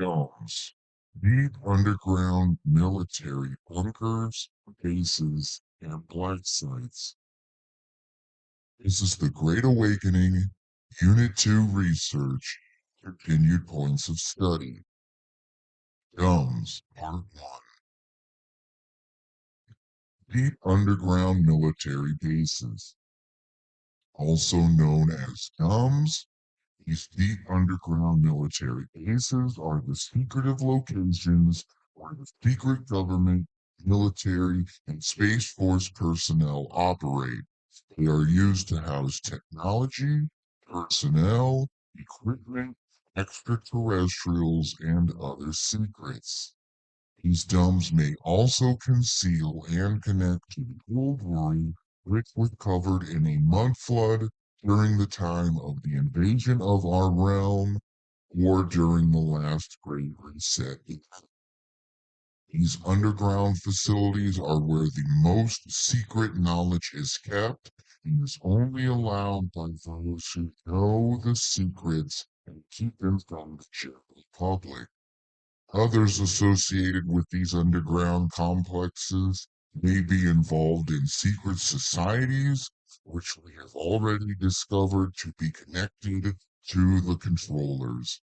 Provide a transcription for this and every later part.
DUMBS, deep underground military bunkers, bases, and black sites. This is the Great Awakening, Unit 2 Research, Continued Points of Study. DUMBS, Part 1. Deep underground military bases, also known as DUMBS. These deep underground military bases are the secretive locations where the secret government, military, and Space Force personnel operate. They are used to house technology, personnel, equipment, extraterrestrials, and other secrets. These domes may also conceal and connect to the old world, which was covered in a mud flood during the time of the invasion of our realm or during the last Great Reset. These underground facilities are where the most secret knowledge is kept and is only allowed by those who know the secrets and keep them from the general public. Others associated with these underground complexes may be involved in secret societies, which we have already discovered to be connected to the controllers.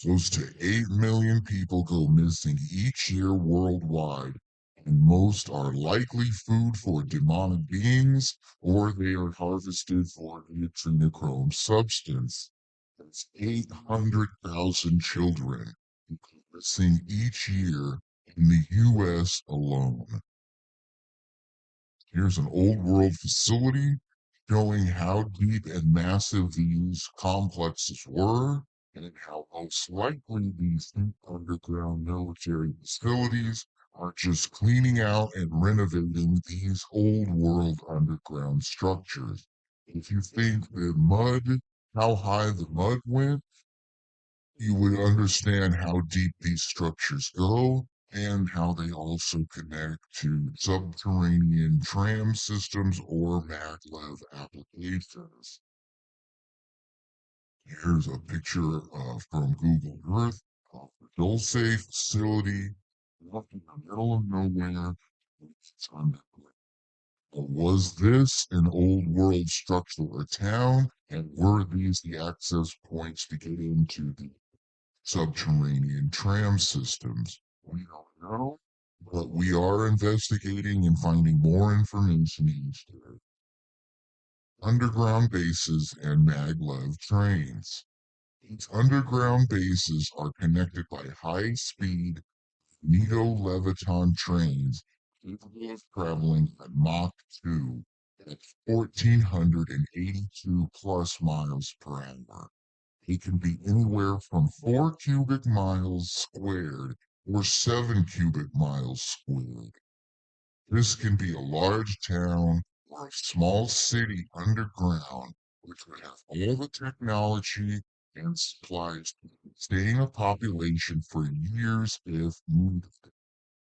Close to 8 million people go missing each year worldwide, and most are likely food for demonic beings or they are harvested for the adrenochrome substance. That's 800,000 children missing each year in the U.S. alone. Here's an old world facility showing how deep and massive these complexes were and how most likely these deep underground military facilities are just cleaning out and renovating these old world underground structures. If you think the mud, how high the mud went, you would understand how deep these structures go and how they also connect to subterranean tram systems or maglev applications. Here's a picture from Google Earth of the Dulce facility up in the middle of nowhere. It's underground. But was this an old world structure or town? And were these the access points to get into the subterranean tram systems? We don't know, but we are investigating and finding more information each day. Underground bases and maglev trains. These underground bases are connected by high-speed Neo-Leviton trains capable of traveling at Mach 2 at 1,482 plus miles per hour. It can be anywhere from 4 cubic miles squared or 7 cubic miles squared. This can be a large town or a small city underground, which would have all the technology and supplies to sustain a population for years if needed.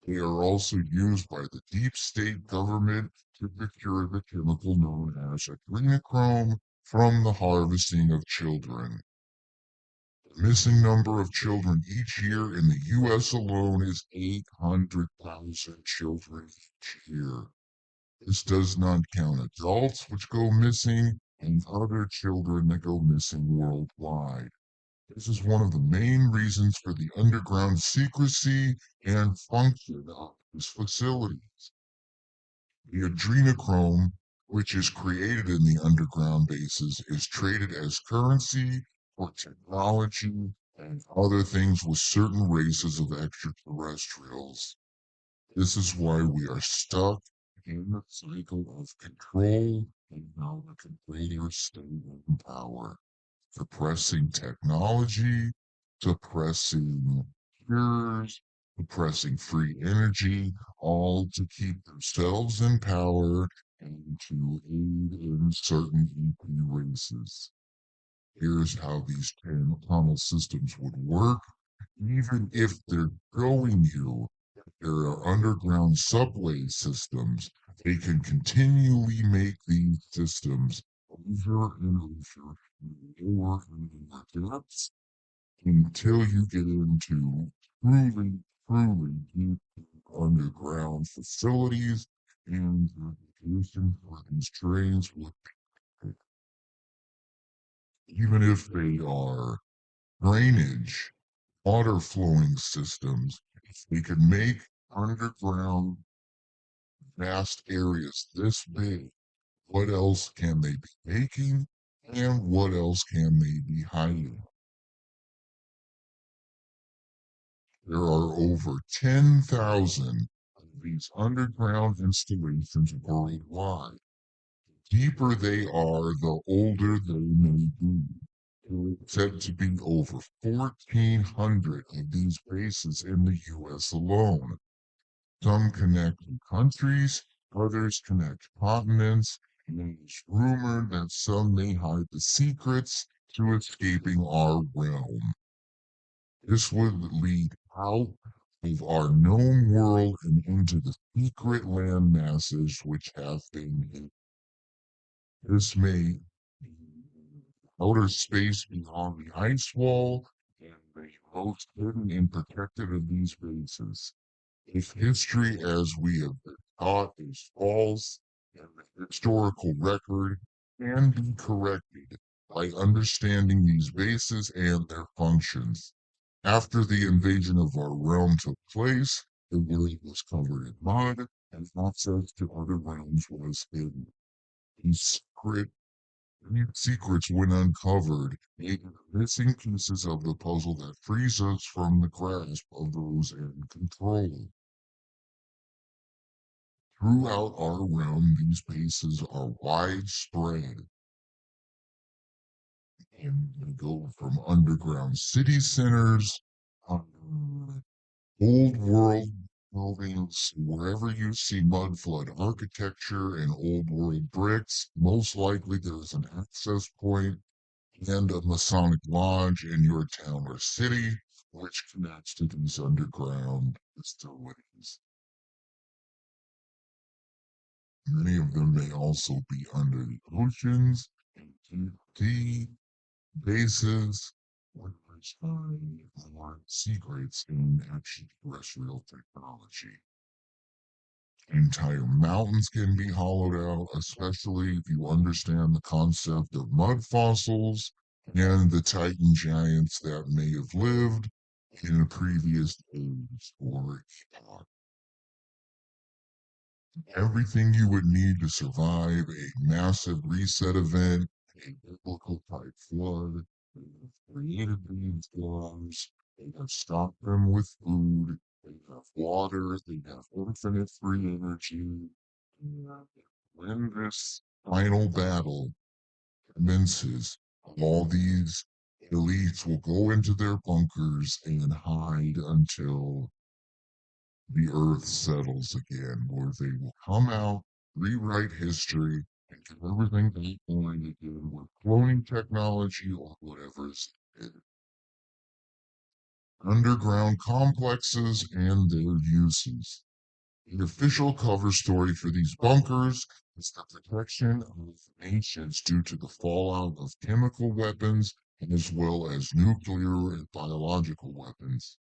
They are also used by the deep state government to procure the chemical known as adrenochrome from the harvesting of children. The missing number of children each year in the U.S. alone is 800,000 children each year. This does not count adults which go missing and other children that go missing worldwide. This is one of the main reasons for the underground secrecy and function of these facilities. The adrenochrome, which is created in the underground bases, is traded as currency for technology and other things with certain races of extraterrestrials. This is why we are stuck in the cycle of control and how the controllers stay in power, suppressing technology, suppressing cures, suppressing free energy, all to keep themselves in power and to aid in certain EP races. Here's how these tunnel systems would work. Even if they're going you, there are underground subway systems. They can continually make these systems over and over in lower and lower depths until you get into truly, truly deep underground facilities and the locations where these trains would be, even if they are drainage, water flowing systems, if they could make underground vast areas this big, what else can they be making and what else can they be hiding? There are over 10,000 of these underground installations worldwide. Deeper they are, the older they may be. There are said to be over 1,400 of these bases in the U.S. alone. Some connect countries, others connect continents, and it's rumored that some may hide the secrets to escaping our realm. This would lead out of our known world and into the secret land masses which have been hidden. This may be outer space beyond the ice wall and the most hidden and protected of these bases. If history as we have been taught is false, and the historical record can be corrected by understanding these bases and their functions. After the invasion of our realm took place, the world was covered in mud, and access to other realms was hidden. These secrets, when uncovered, may be the missing pieces of the puzzle that frees us from the grasp of those in control. Throughout our realm, these bases are widespread, and they go from underground city centers, old world buildings, wherever you see mud flood architecture and old world bricks, most likely there is an access point and a Masonic lodge in your town or city, which connects to these underground facilities. Many of them may also be under the oceans and deep sea bases, which are secrets in extraterrestrial technology. Entire mountains can be hollowed out, especially if you understand the concept of mud fossils and the titan giants that may have lived in a previous age or epoch. Everything you would need to survive a massive reset event, a biblical type flood. They have created these worms, they have stocked them with food, they have water, they have infinite free energy. And when this final battle commences, all these elites will go into their bunkers and hide until the earth settles again, where they will come out, rewrite history, and do everything they're going to do with cloning technology or whatever is needed. Underground complexes and their uses. The official cover story for these bunkers is the protection of nations due to the fallout of chemical weapons as well as nuclear and biological weapons.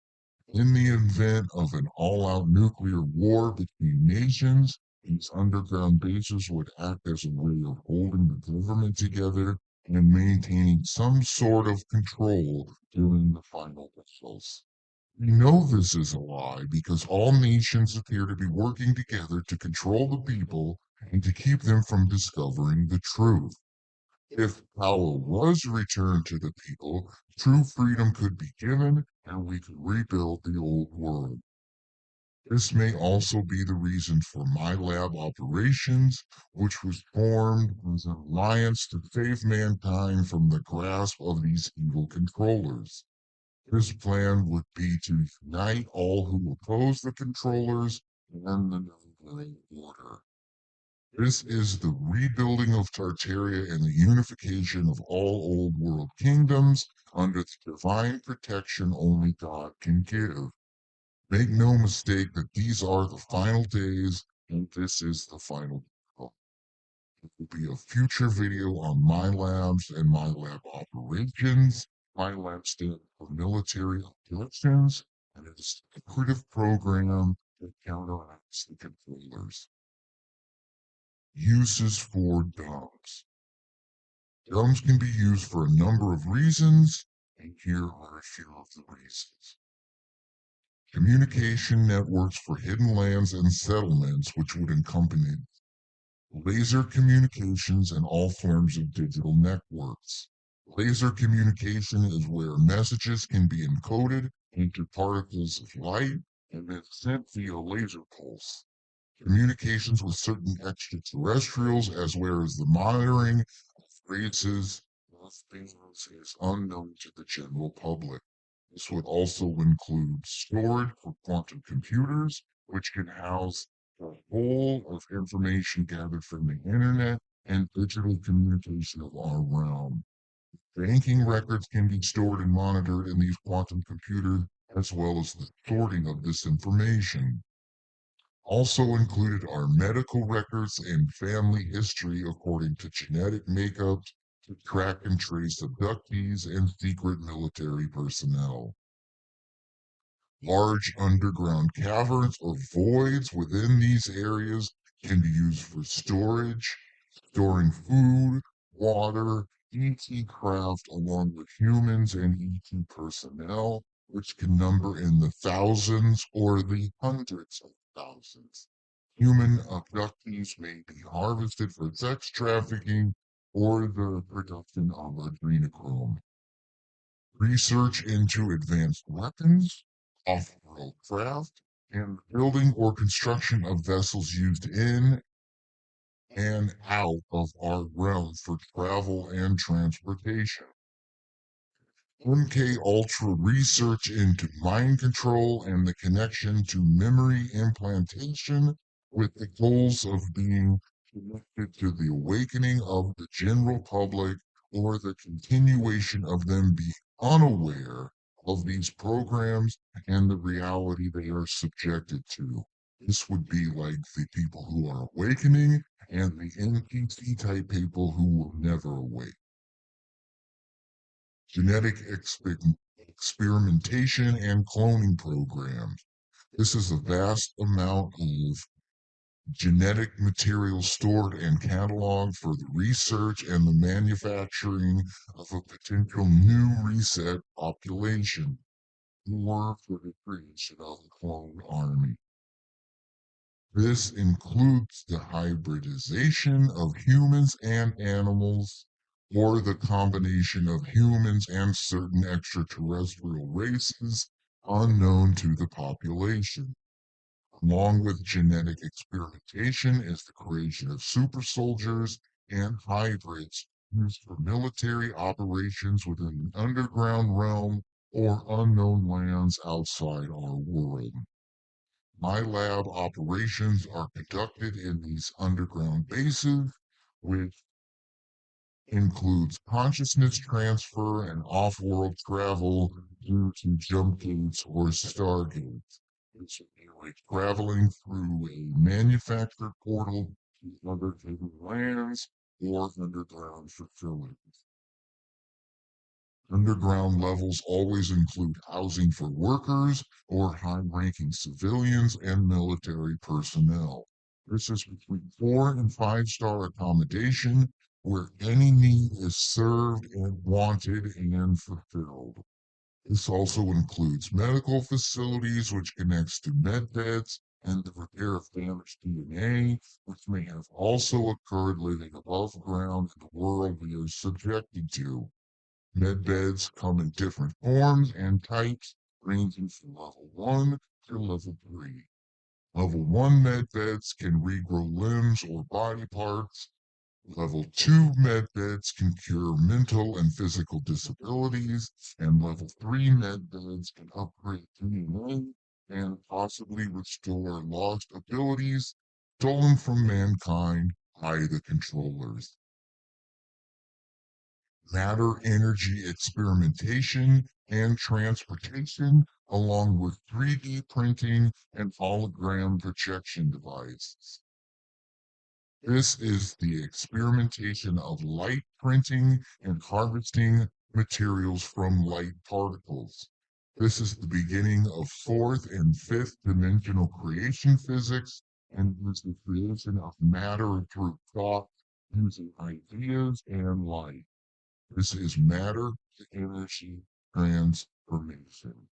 In the event of an all-out nuclear war between nations, these underground bases would act as a way of holding the government together and maintaining some sort of control during the final battles. We know this is a lie because all nations appear to be working together to control the people and to keep them from discovering the truth. If power was returned to the people, true freedom could be given and we could rebuild the old world. This may also be the reason for my lab operations, which was formed as an alliance to save mankind from the grasp of these evil controllers. This plan would be to unite all who oppose the controllers and the new world order. This is the rebuilding of Tartaria and the unification of all old world kingdoms under the divine protection only God can give. Make no mistake that these are the final days and this is the final battle. There will be a future video on my labs and my lab operations. Lab stand for military operations, and it is a secretive program that counteracts the controllers. Uses for DUMBS. DUMBS can be used for a number of reasons, and here are a few of the reasons. Communication networks for hidden lands and settlements, which would encompass laser communications and all forms of digital networks. Laser communication is where messages can be encoded into particles of light and then sent via laser pulse. Communications with certain extraterrestrials, as well as the monitoring of races of things, is unknown to the general public. This would also include storage for quantum computers, which can house the whole of information gathered from the internet and digital communication of our realm. Banking records can be stored and monitored in these quantum computers, as well as the sorting of this information. Also included are medical records and family history according to genetic makeup to track and trace abductees and secret military personnel. Large underground caverns or voids within these areas can be used for storage, storing food, water, ET craft, along with humans and ET personnel, which can number in the thousands or the hundreds of thousands. Human abductees may be harvested for sex trafficking or the production of adrenochrome. Research into advanced weapons, off-world craft, and building or construction of vessels used in and out of our realm for travel and transportation. MK Ultra research into mind control and the connection to memory implantation with the goals of being connected to the awakening of the general public or the continuation of them being unaware of these programs and the reality they are subjected to. This would be like the people who are awakening and the NPC type people who will never awake. Genetic experimentation and cloning programs. This is a vast amount of genetic material stored and cataloged for the research and the manufacturing of a potential new reset population, or for the creation of a clone army. This includes the hybridization of humans and animals, or the combination of humans and certain extraterrestrial races unknown to the population. Along with genetic experimentation is the creation of super soldiers and hybrids used for military operations within the underground realm or unknown lands outside our world. My lab operations are conducted in these underground bases, which includes consciousness transfer and off-world travel due to jump gates or stargates. This would be like traveling through a manufactured portal to other hidden lands or underground facilities. Underground levels always include housing for workers or high-ranking civilians and military personnel. This is between 4 and 5-star accommodation where any need is served and wanted and fulfilled. This also includes medical facilities, which connects to med beds and the repair of damaged DNA, which may have also occurred living above ground in the world we are subjected to. Med beds come in different forms and types, ranging from level 1 to level 3. Level 1 med beds can regrow limbs or body parts. Level 2 med beds can cure mental and physical disabilities, and level 3 med beds can upgrade DNA and possibly restore lost abilities stolen from mankind by the controllers. Matter energy experimentation and transportation, along with 3D printing and hologram projection devices. This is the experimentation of light printing and harvesting materials from light particles. This is the beginning of fourth and fifth dimensional creation physics and is the creation of matter through thought using ideas and light. This is matter to energy transformation.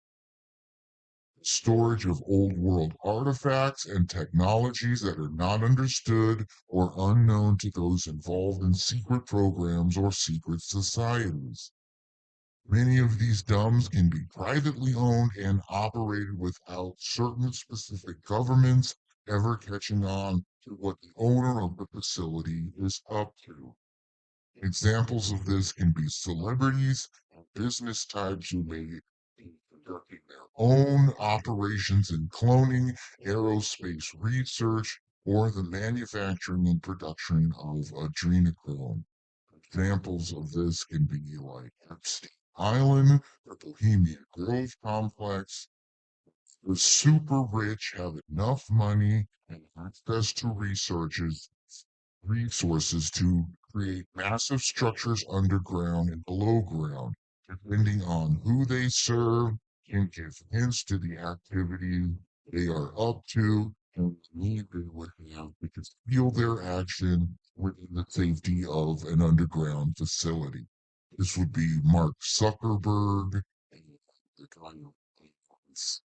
Storage of old world artifacts and technologies that are not understood or unknown to those involved in secret programs or secret societies. Many of these DUMBs can be privately owned and operated without certain specific governments ever catching on to what the owner of the facility is up to. Examples of this can be celebrities and business types who may be conducting their own operations in cloning, aerospace research, or the manufacturing and production of adrenochrome. Examples of this can be like Epstein Island, the Bohemian Grove complex. The super rich have enough money and access to resources to create massive structures underground and below ground, depending on who they serve, can give hints to the activity they are up to, and the need they would have to conceal their action within the safety of an underground facility. This would be Mark Zuckerberg, and the guy who owns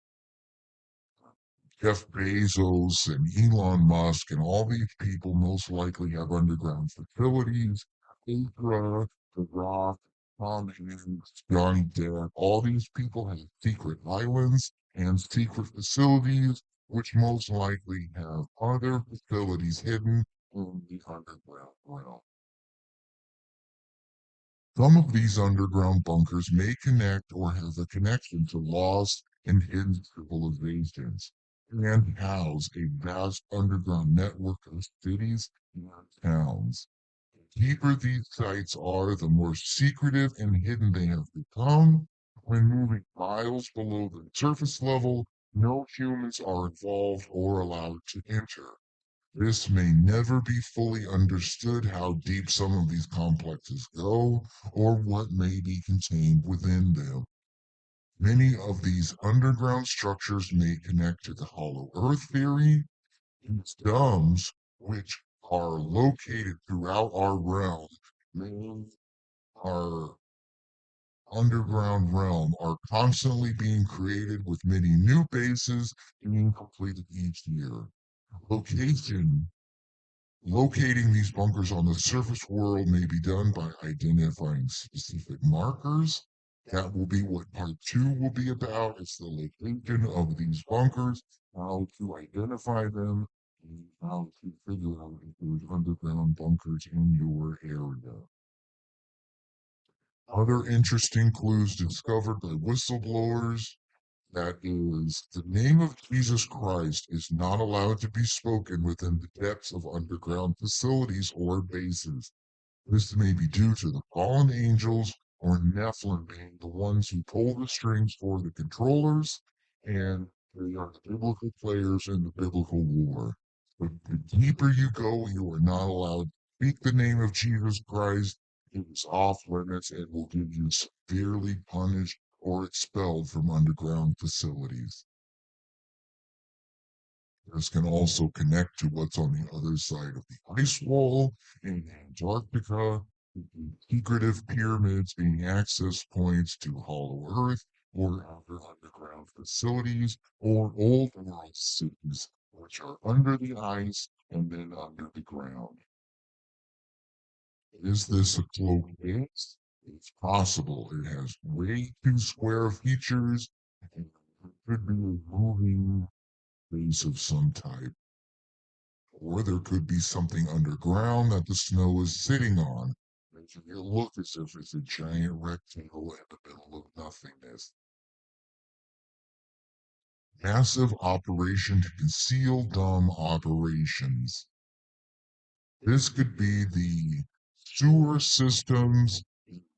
Jeff Bezos and Elon Musk and all these people most likely have underground facilities. Oprah, The Rock, Tom Hanks, Johnny Depp, all these people have secret islands and secret facilities, which most likely have other facilities hidden in the underground realm. Some of these underground bunkers may connect or have a connection to lost and hidden civilizations and house a vast underground network of cities and towns. The deeper these sites are, the more secretive and hidden they have become. When moving miles below the surface level, no humans are involved or allowed to enter. This may never be fully understood how deep some of these complexes go or what may be contained within them. Many of these underground structures may connect to the hollow earth theory. These domes, which are located throughout our realm, mainly our underground realm, are constantly being created with many new bases being completed each year. Location Locating these bunkers on the surface world may be done by identifying specific markers. That will be what part two will be about. It's the location of these bunkers, how to identify them, and how to figure out if there's underground bunkers in your area. Other interesting clues discovered by whistleblowers, that is, the name of Jesus Christ is not allowed to be spoken within the depths of underground facilities or bases. This may be due to the fallen angels or Nephilim being the ones who pull the strings for the controllers, and they are the biblical players in the biblical war. But the deeper you go, you are not allowed to speak the name of Jesus Christ. It is off limits and will get you severely punished or expelled from underground facilities. This can also connect to what's on the other side of the ice wall in Antarctica, the secretive pyramids being access points to Hollow Earth or other underground facilities or old world cities, which are under the ice and then under the ground. Is this a cloaked base? It's possible. It has way too square features and it could be a moving base of some type. Or there could be something underground that the snow is sitting on, making it look as if it's a giant rectangle in the middle of nothingness. Massive operation to conceal dumb operations. This could be the sewer systems,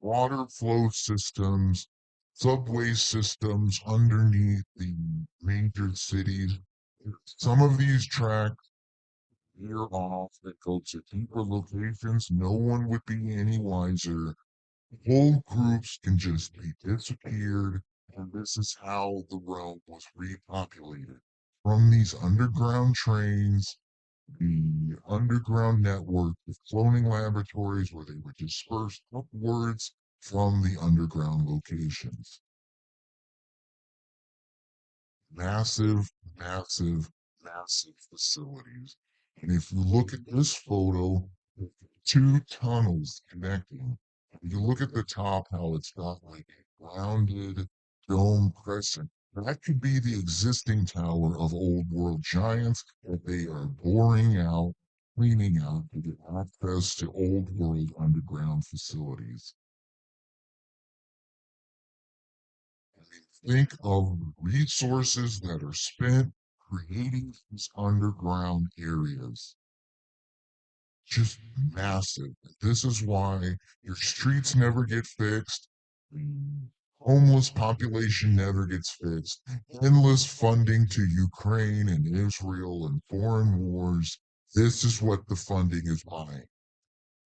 water flow systems, subway systems underneath the major cities. Some of these tracks veer off that go to deeper locations. No one would be any wiser Whole groups can just be disappeared, and this is how the realm was repopulated. From these underground trains, the underground network of cloning laboratories where they were dispersed upwards from the underground locations. Massive, massive, massive facilities. And if you look at this photo, two tunnels connecting. If you look at the top, how it's got like a rounded dome crescent. That could be the existing tower of old world giants that they are boring out, cleaning out to get access to old world underground facilities. I mean, think of the resources that are spent creating these underground areas. Just massive. This is why your streets never get fixed. The homeless population never gets fixed. Endless funding to Ukraine and Israel and foreign wars. This is what the funding is buying.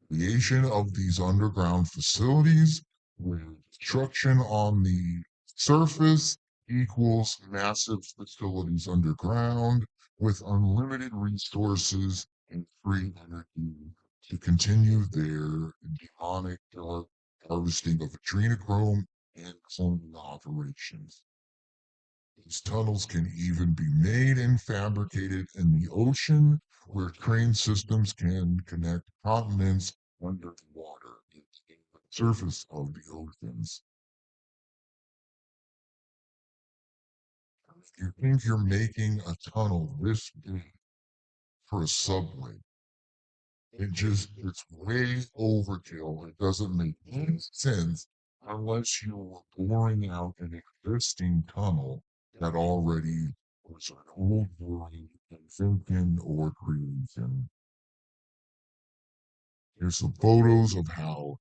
Creation of these underground facilities where destruction on the surface equals massive facilities underground with unlimited resources and free energy to continue their demonic dark harvesting of adrenochrome and cloning operations. These tunnels can even be made and fabricated in the ocean, where train systems can connect continents under the water, the surface of the oceans. You think you're making a tunnel this big for a subway? It's way overkill. It doesn't make any sense unless you were boring out an existing tunnel that already was an old world invention or creation. Here's some photos of how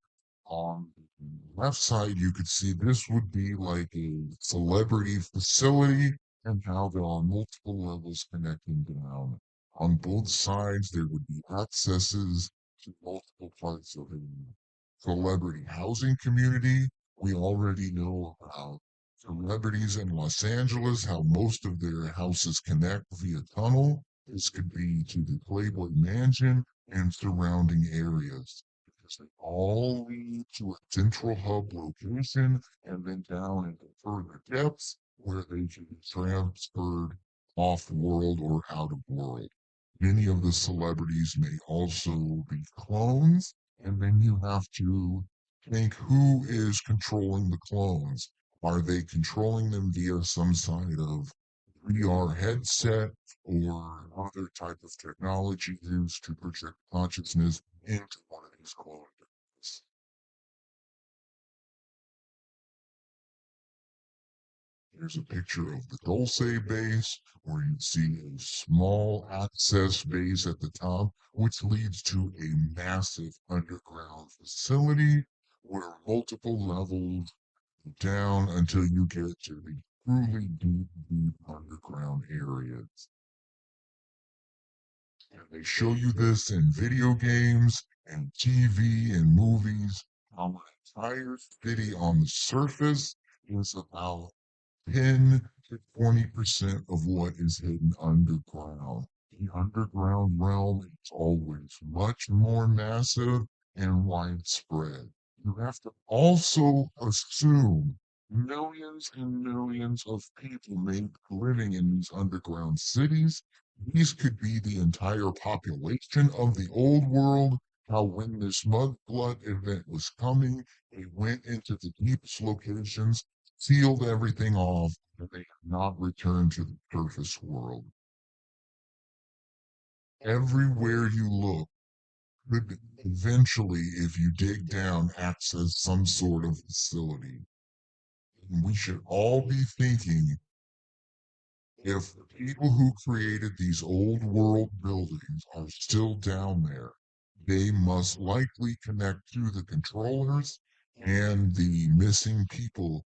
on the left side you could see this would be like a celebrity facility and how there are multiple levels connecting down. On both sides, there would be accesses to multiple parts of a celebrity housing community. We already know about celebrities in Los Angeles, how most of their houses connect via tunnel. This could be to the Playboy Mansion and surrounding areas because they all lead to a central hub location and then down into further depths where they can be transferred off world or out of world. Many of the celebrities may also be clones, and then you have to think who is controlling the clones. Are they controlling them via some side of VR headset or other type of technology used to project consciousness into one of these clone devices? Here's a picture of the Dulce base, where you see a small access base at the top, which leads to a massive underground facility where multiple levels down until you get to the truly deep, deep underground areas. And they show you this in video games and TV and movies. How an entire city on the surface is about 10 to 20% of what is hidden underground. The underground realm is always much more massive and widespread. You have to also assume millions and millions of people may be living in these underground cities. These could be the entire population of the old world. How when this mudflood event was coming, they went into the deepest locations, sealed everything off, and they have not returned to the surface world. Everywhere you look could eventually, if you dig down, access some sort of facility. And we should all be thinking if the people who created these old world buildings are still down there, they must likely connect to the controllers and the missing people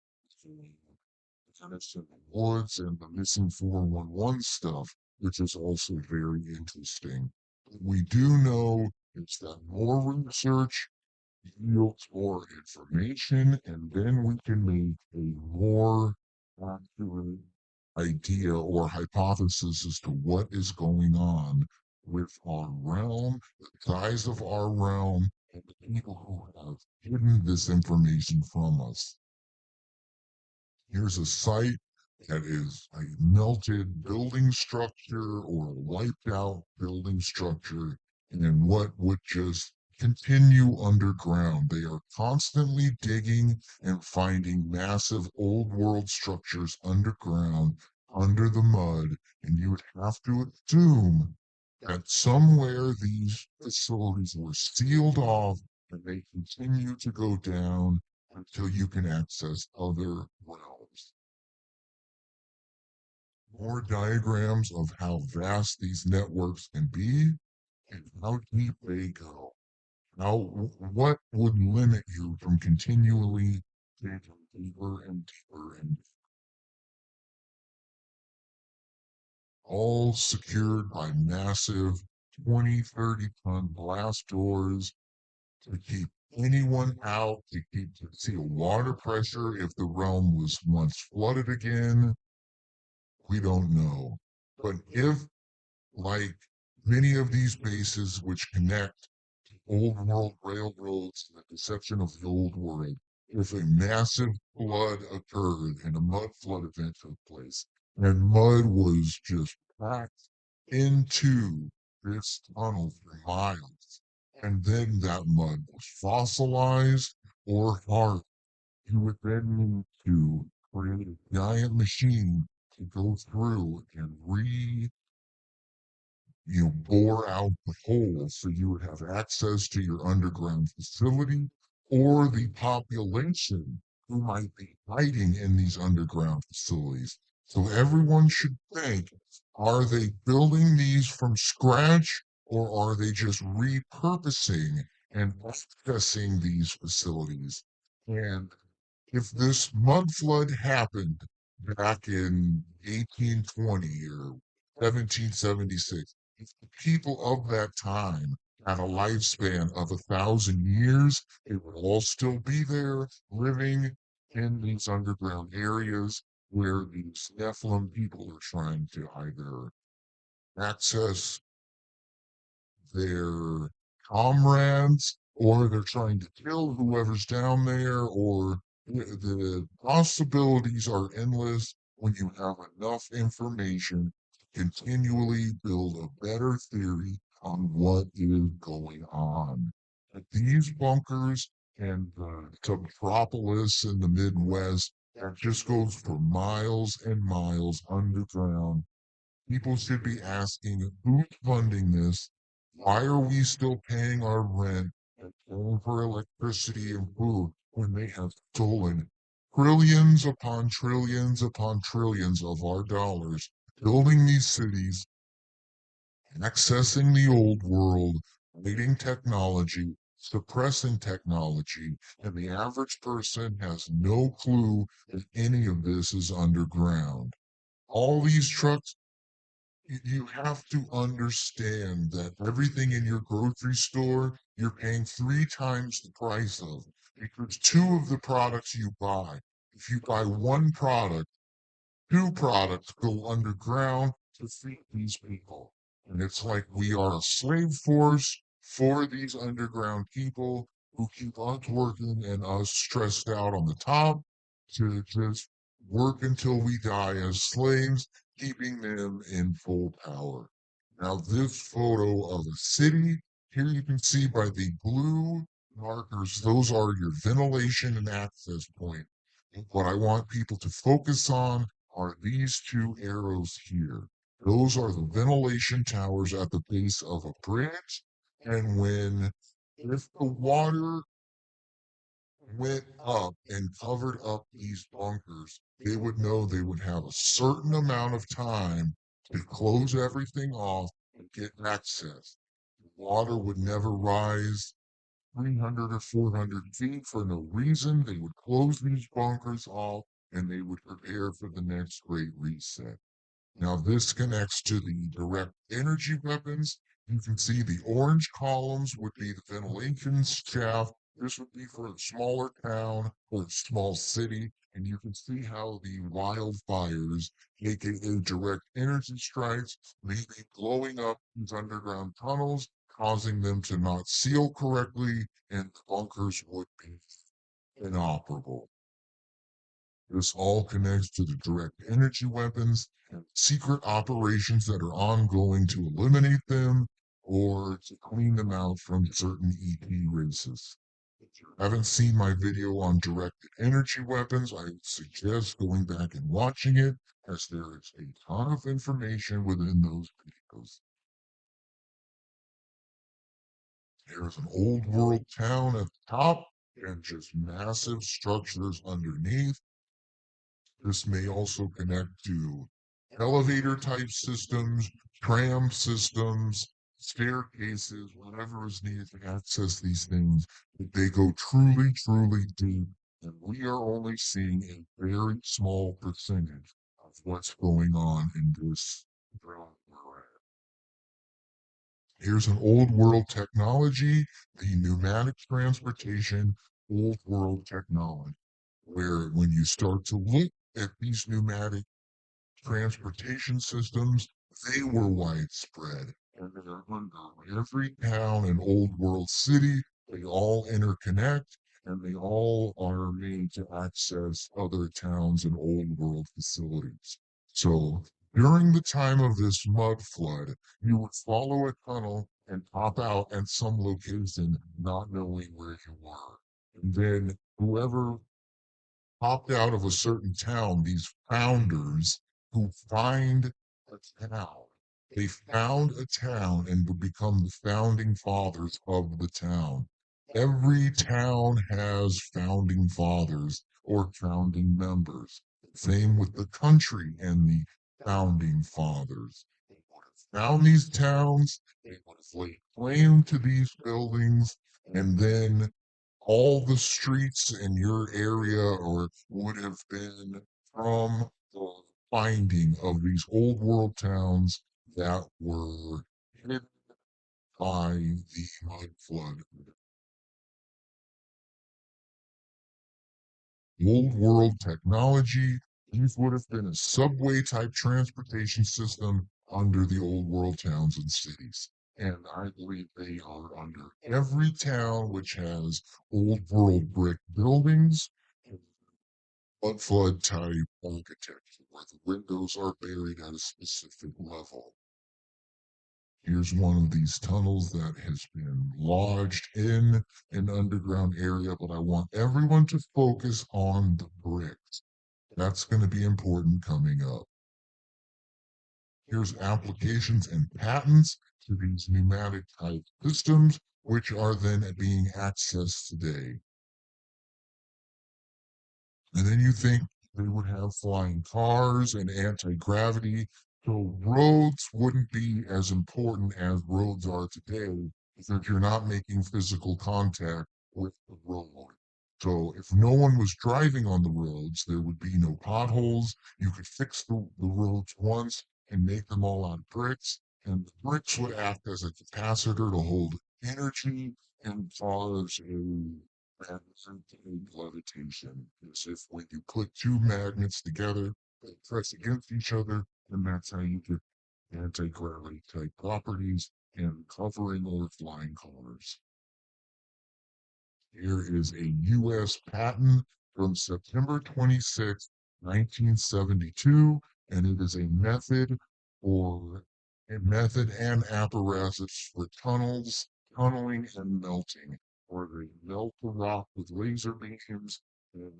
in the woods and the missing 411 stuff, which is also very interesting. What we do know is that more research yields more information, and then we can make a more accurate idea or hypothesis as to what is going on with our realm, the size of our realm, and the people who have hidden this information from us. Here's a site that is a melted building structure or a wiped out building structure and what would just continue underground. They are constantly digging and finding massive old world structures underground, under the mud, and you would have to assume that somewhere these facilities were sealed off and they continue to go down until you can access other realms. More diagrams of how vast these networks can be and how deep they go. Now, what would limit you from continually digging deeper and deeper and all secured by massive 20, 30-ton blast doors to keep anyone out, to keep to see a water pressure if the realm was once flooded again? We don't know. But if, like many of these bases which connect to old world railroads and the conception of the old world, if a massive flood occurred and a mud flood event took place, and mud was just packed into this tunnel for miles, and then that mud was fossilized or hard, you would then need to create a giant machine to go through and bore out the hole so you would have access to your underground facility or the population who might be hiding in these underground facilities. So everyone should think, are they building these from scratch or are they just repurposing and accessing these facilities? And if this mud flood happened back in 1820 or 1776, if the people of that time had a lifespan of 1,000 years, they would all still be there living in these underground areas where these Nephilim people are trying to either access their comrades or they're trying to kill whoever's down there, or the possibilities are endless when you have enough information to continually build a better theory on what is going on. But these bunkers and the metropolis in the Midwest, that just goes for miles and miles underground. People should be asking who's funding this? Why are we still paying our rent and paying for electricity and food when they have stolen trillions upon trillions of our dollars, building these cities, accessing the old world, hiding technology, suppressing technology, and the average person has no clue that any of this is underground. All these trucks, you have to understand that everything in your grocery store you're paying 3 times the price of, because two of the products you buy, if you buy one product, two products go underground to feed these people. And it's like we are a slave force for these underground people who keep us working and us stressed out on the top to just work until we die as slaves, keeping them in full power. Now, this photo of a city, here you can see by the blue markers, those are your ventilation and access point. What I want people to focus on are these two arrows here. Those are the ventilation towers at the base of a bridge. And if the water went up and covered up these bunkers, they would know they would have a certain amount of time to close everything off and get access. The water would never rise 300 or 400 feet for no reason. They would close these bunkers off and they would prepare for the next great reset. Now, this connects to the direct energy weapons. You can see the orange columns would be the ventilation shaft, This would be for a smaller town or a small city, and you can see how the wildfires, aka direct energy strikes, may be blowing up these underground tunnels, causing them to not seal correctly, and the bunkers would be inoperable. This all connects to the direct energy weapons and secret operations that are ongoing to eliminate them or to clean them out from certain EP races. If you haven't seen my video on directed energy weapons, I would suggest going back and watching it, as there is a ton of information within those videos. There's an old world town at the top and just massive structures underneath. This may also connect to elevator type systems, tram systems, staircases, whatever is needed to access these things. But they go truly, truly deep, and we are only seeing a very small percentage of what's going on in this realm we're at. Here's an old world technology, the pneumatic transportation, old world technology, where when you start to look at these pneumatic transportation systems, they were widespread. And they're under every town and old world city. They all interconnect and they all are made to access other towns and old world facilities. So during the time of this mud flood, you would follow a tunnel and pop out at some location, not knowing where you were. And then whoever popped out of a certain town, these founders who find a town. They found a town and would become the founding fathers of the town. Every town has founding fathers or founding members. Same with the country and the founding fathers. They would have found these towns, they would have laid claim to these buildings, and then all the streets in your area or would have been from the finding of these old world towns that were hit by the mud flood. Old world technology, these would have been a subway type transportation system under the old world towns and cities. And I believe they are under every town which has old world brick buildings, mud flood type architecture where the windows are buried at a specific level. Here's one of these tunnels that has been lodged in an underground area, but I want everyone to focus on the bricks. That's going to be important coming up. Here's applications and patents to these pneumatic type systems, which are then being accessed today. And then you think they would have flying cars and anti-gravity, so roads wouldn't be as important as roads are today because you're not making physical contact with the road. So if no one was driving on the roads, there would be no potholes. You could fix the roads once and make them all out of bricks, and the bricks would act as a capacitor to hold energy and cause a magnetic levitation, as if when you put two magnets together, they press against each other, and that's how you get anti-gravity type properties in covering or flying cars. Here is a U.S. patent from September 26, 1972, and it is a method and apparatus for tunneling and melting, where they melt the rock with laser beams and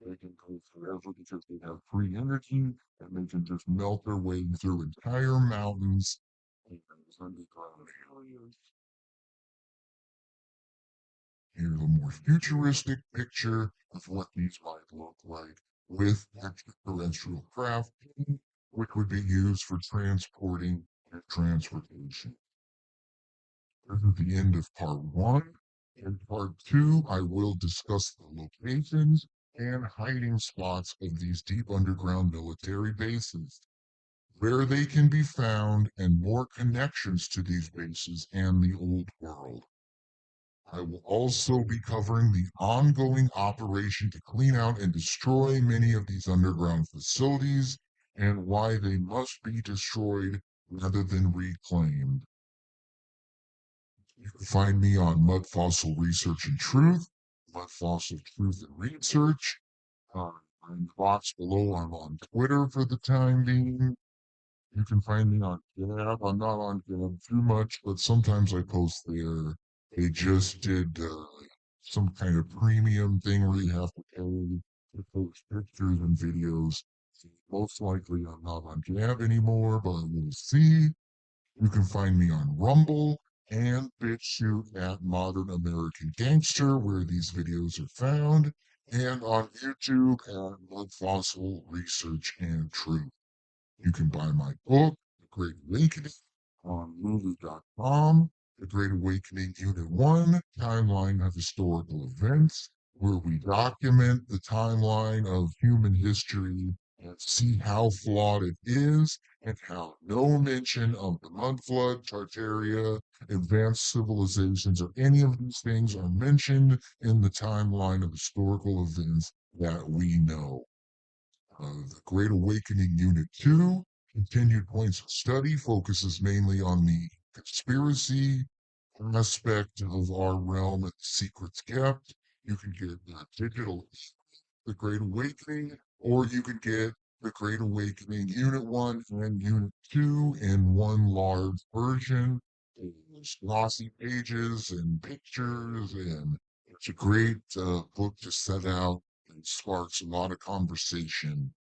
they can go forever because they have free energy and they can just melt their way through entire mountains and underground areas. Here's a more futuristic picture of what these might look like with extraterrestrial craft, which would be used for transporting and transportation. This is the end of part one. In part two, I will discuss the locations and hiding spots of these deep underground military bases, where they can be found, and more connections to these bases and the old world. I will also be covering the ongoing operation to clean out and destroy many of these underground facilities and why they must be destroyed rather than reclaimed. You can find me on Mud Fossil Research and Truth, Mud Fossil Truth and Research. In the box below, I'm on Twitter for the time being. You can find me on Gab. I'm not on Gab too much, but sometimes I post there. They just did some kind of premium thing where you have to pay to post pictures and videos. Most likely I'm not on Gab anymore, but we'll see. You can find me on Rumble and BitChute at Modern American Gangster, where these videos are found, and on YouTube at Mud Fossil Research and Truth. You can buy my book, The Great Awakening, on Lulu.com. The Great Awakening Unit 1, Timeline of Historical Events, where we document the timeline of human history and see how flawed it is and how no mention of the mud flood, Tartaria, advanced civilizations, or any of these things are mentioned in the timeline of historical events that we know. The Great Awakening Unit 2, Continued Points of Study, focuses mainly on the conspiracy aspect of our realm and the secrets kept. You can get digital The Great Awakening, or you can get The Great Awakening Unit 1 and Unit 2 in one large version. There's glossy pages and pictures, and it's a great book to set out and sparks a lot of conversation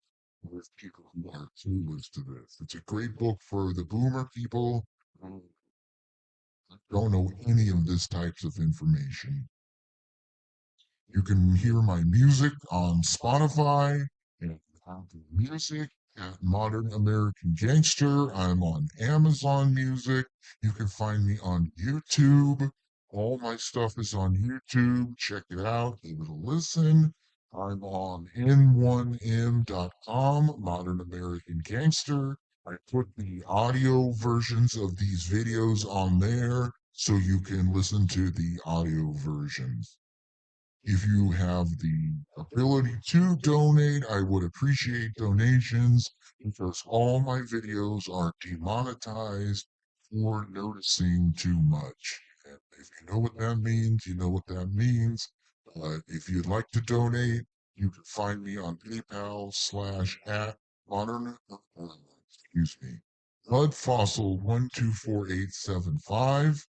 with people who are clueless to this. It's a great book for the boomer people who don't know any of this types of information. You can hear my music on Spotify and Apple Music at Modern American Gangster. I'm on Amazon Music. You can find me on YouTube. All my stuff is on YouTube. Check it out. Give it a listen. I'm on n1m.com, Modern American Gangster. I put the audio versions of these videos on there so you can listen to the audio versions. If you have the ability to donate, I would appreciate donations because all my videos are demonetized for noticing too much. And if you know what that means, you know what that means. But if you'd like to donate, you can find me on PayPal / at modern, excuse me, Blood Fossil 124875.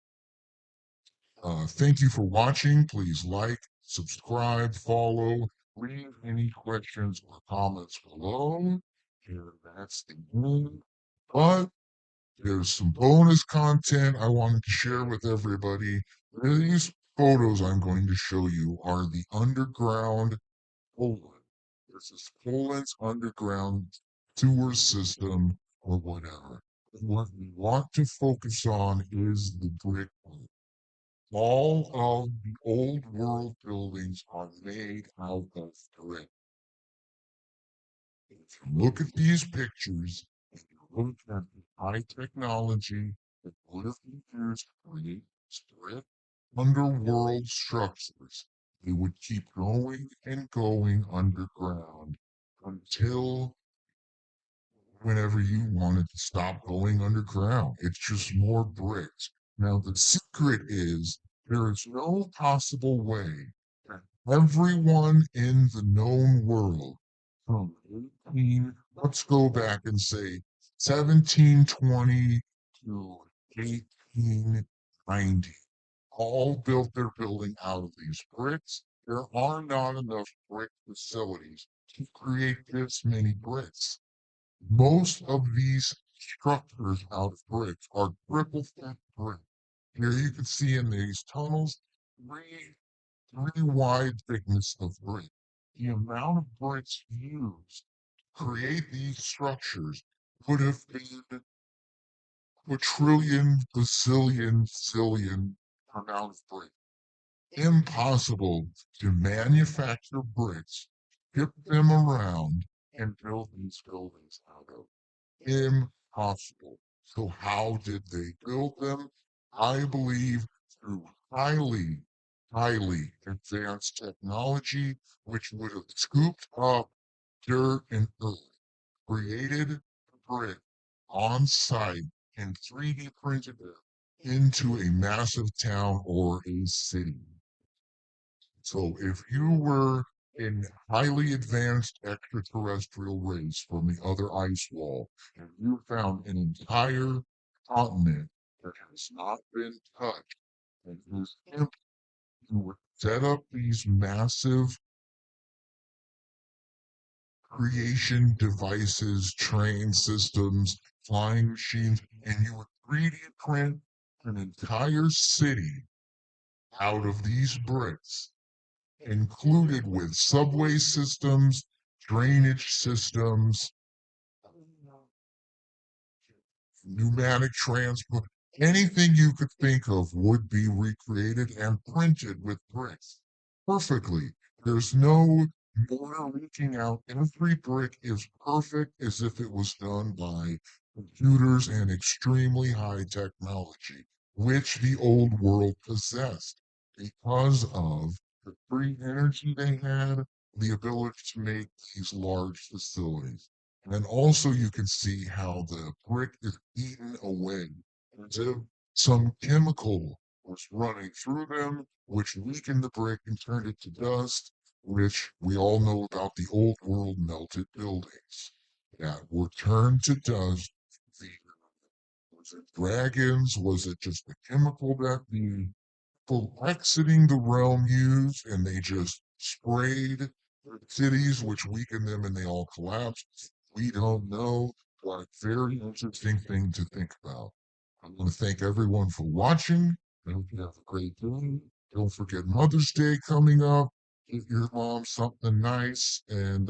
Thank you for watching. Please like, subscribe, follow, leave any questions or comments below. And that's the end. But there's some bonus content I wanted to share with everybody. These photos I'm going to show you are the underground Poland. This is Poland's underground sewer system or whatever. And what we want to focus on is the brick work. All of the old world buildings are made out of brick. If you look at these pictures and you look at the high technology that would have been used to create these brick underworld structures, they would keep going and going underground until whenever you wanted to stop going underground. It's just more bricks. Now, the secret is there is no possible way that everyone in the known world from let's go back and say 1720 to 1890, all built their building out of these bricks. There are not enough brick facilities to create this many bricks. Most of these structures out of bricks are triple thick brick. Here you can see in these tunnels, three wide thickness of brick. The amount of bricks used to create these structures would have been quadrillion, bazillion, zillion amount of brick. Impossible to manufacture bricks, ship them around, and build these buildings out of. Impossible. So how did they build them? I believe through highly highly advanced technology which would have scooped up dirt and earth, created a brick on site, and 3D printed it into a massive town or a city. So if you were a highly advanced extraterrestrial race from the other ice wall, and you found an entire continent that has not been touched and is empty, you would set up these massive creation devices, train systems, flying machines, and you would 3D print an entire city out of these bricks, included with subway systems, drainage systems, pneumatic transport, anything you could think of would be recreated and printed with bricks perfectly. There's no more reaching out. Every brick is perfect as if it was done by computers and extremely high technology, which the old world possessed because of the free energy they had, the ability to make these large facilities. And also you can see how the brick is eaten away as if some chemical was running through them, which weakened the brick and turned it to dust, which we all know about the old world melted buildings that were turned to dust. The, was it dragons? Was it just the chemical that the people exiting the realm used and they just sprayed the cities, which weakened them and they all collapsed? We don't know, but very interesting thing to think about. I want to thank everyone for watching. I hope you have a great day. Don't forget Mother's Day coming up. Give your mom something nice and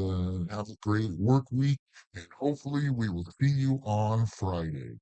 have a great work week. And hopefully, we will see you on Friday.